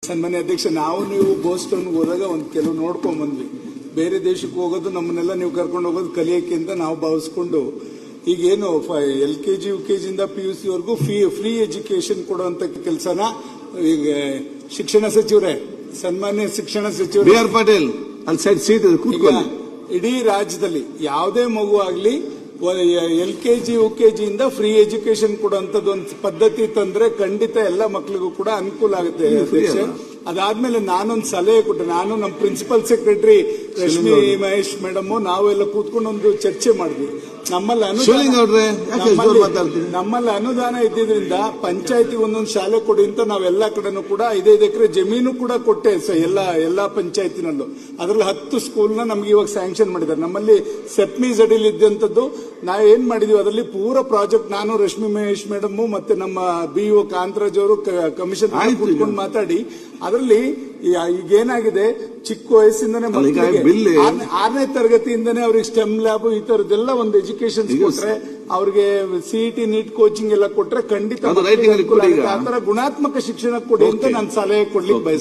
ಸನ್ಮಾನ್ಯ ಅಧ್ಯಕ್ಷ, ನಾವು ನೀವು ಬೋಸ್ಟನ್ ಹೋದಾಗ ಒಂದು ಕೆಲವು ನೋಡ್ಕೊಂಡ್ ಬಂದ್ವಿ. ಬೇರೆ ದೇಶಕ್ಕೆ ಹೋಗೋದು ನಮ್ಮನ್ನೆಲ್ಲ ನೀವು ಕರ್ಕೊಂಡು ಹೋಗೋದು ಕಲಿಯಕ್ಕೆ ಅಂತ ನಾವು ಭಾವಿಸ್ಕೊಂಡು ಈಗೇನು LKG UKG ಇಂದ PUC ವರೆಗೂ ಫ್ರೀ ಎಜುಕೇಶನ್ ಕೊಡುವಂತ ಕೆಲಸನ ಈಗ ಶಿಕ್ಷಣ ಸಚಿವರೇ, ಸನ್ಮಾನ್ಯ ಶಿಕ್ಷಣ ಸಚಿವರು BR ಪಾಟೀಲ್ ಅಲ್ಲಿ ಸೈಡ್ ಸೀಟ್ ಕೂತ್ಕೊಳ್ಳಿ. ಇಡೀ ರಾಜ್ಯದಲ್ಲಿ ಯಾವುದೇ ಮಗು ಆಗ್ಲಿ LKG UKG ಇಂದ ಫ್ರೀ ಎಜುಕೇಶನ್ ಕೊಡುವಂತದ್ದು ಒಂದು ಪದ್ಧತಿ ತಂದ್ರೆ ಖಂಡಿತ ಎಲ್ಲ ಮಕ್ಕಳಿಗೂ ಕೂಡ ಅನುಕೂಲ ಆಗುತ್ತೆ ಅಧ್ಯಕ್ಷ. ಅದಾದ್ಮೇಲೆ ನಾನೊಂದು ಸಲಹೆ ಕೊಟ್ಟೆ. ನಾನು ನಮ್ಮ principal secretary Rashmi Mahesh madam ನಾವೆಲ್ಲ ಕೂತ್ಕೊಂಡು ಒಂದು ಚರ್ಚೆ ಮಾಡಿದ್ವಿ. ನಮ್ಮಲ್ಲಿ ಅನುದಾನ ಇದ್ದಿದ್ರಿಂದ ಪಂಚಾಯತಿ ಒಂದೊಂದು ಶಾಲೆ ಕೊಡಿ ಅಂತ ನಾವೆಲ್ಲ ಕಡೆನೂ ಕೂಡ 5 ಎಕರೆ ಜಮೀನು ಕೂಡ ಕೊಟ್ಟೆ ಎಲ್ಲಾ ಪಂಚಾಯತಿನಲ್ಲೂ. ಅದರಲ್ಲಿ 10 ಸ್ಕೂಲ್ನ ನಮ್ಗೆ ಇವಾಗ ಸ್ಯಾಂಕ್ಷನ್ ಮಾಡಿದ್ದಾರೆ. ನಮ್ಮಲ್ಲಿ ಸೆಪ್ಮೀಸ್ ಅಡಿಲಿ ಇದ್ದಂಥದ್ದು ನಾವೇನ್ ಮಾಡಿದೀವಿ ಅದರಲ್ಲಿ ಪೂರ ಪ್ರಾಜೆಕ್ಟ್ ನಾನು ರಶ್ಮಿ ಮಹೇಶ್ ಮೇಡಮ್ ಮತ್ತೆ ನಮ್ಮ BO ಕಾಂತರಾಜ್ ಅವರು ಕಮಿಷನ್ ಕೂತ್ಕೊಂಡು ಮಾತಾಡಿ ಅದರಲ್ಲಿ ಈಗೇನಾಗಿದೆ ಚಿಕ್ಕ ವಯಸ್ಸಿಂದನೇ 6ನೇ ತರಗತಿಯಿಂದನೇ ಅವ್ರಿಗೆ ಸ್ಟೆಮ್ ಲ್ಯಾಬ್ ಈ ತರದೆಲ್ಲ ಒಂದು ಎಜುಕೇಶನ್ ಕೊಟ್ರೆ ಅವ್ರಿಗೆ CET ನೀಟ್ ಕೋಚಿಂಗ್ ಎಲ್ಲ ಕೊಟ್ರೆ ಖಂಡಿತ ಆ ತರ ಗುಣಾತ್ಮಕ ಶಿಕ್ಷಣ ಕೊಡಿ ಅಂತ ನಾನು ಸಲಹೆ ಕೊಡ್ಲಿಕ್ಕೆ ಬಯಸ್ತೇನೆ.